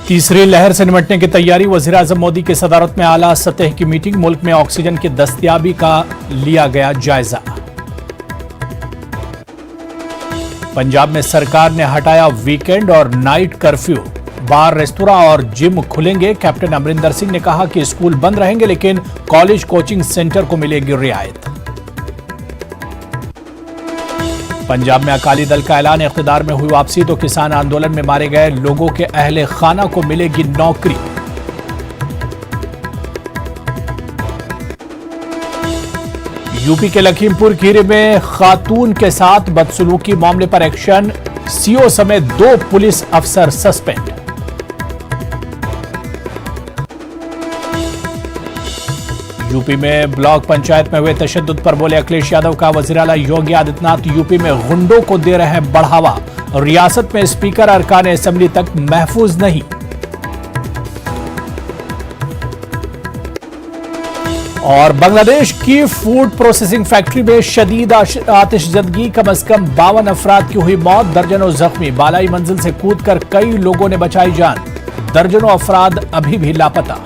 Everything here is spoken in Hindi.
तीसरी लहर से निपटने की तैयारी। वजीर-ए-आजम मोदी की सदारत में आला सतह की मीटिंग। मुल्क में ऑक्सीजन की दस्तयाबी का लिया गया जायजा। पंजाब में सरकार ने हटाया वीकेंड और नाइट कर्फ्यू। बार, रेस्तोरां और जिम खुलेंगे। कैप्टन अमरिंदर सिंह ने कहा कि स्कूल बंद रहेंगे लेकिन कॉलेज, कोचिंग सेंटर को मिलेगी रियायत। पंजाब में अकाली दल का ऐलान। इख्तिदार में हुई वापसी तो किसान आंदोलन में मारे गए लोगों के अहले खाना को मिलेगी नौकरी। यूपी के लखीमपुर खीरी में खातून के साथ बदसलूकी मामले पर एक्शन। सीओ समेत 2 पुलिस अफसर सस्पेंड। यूपी में ब्लॉक पंचायत में हुए तशद्दुद पर बोले अखिलेश यादव का वज़ीर आला योगी आदित्यनाथ यूपी में गुंडों को दे रहे हैं बढ़ावा। रियासत में स्पीकर अरकान असेंबली तक महफूज नहीं। और बांग्लादेश की फूड प्रोसेसिंग फैक्ट्री में शदीद आतिशजदगी। कम से कम 52 अफराद की हुई मौत, दर्जनों जख्मी। बालाई मंजिल से कूदकर कई लोगों ने बचाई जान। दर्जनों अफराद अभी भी लापता।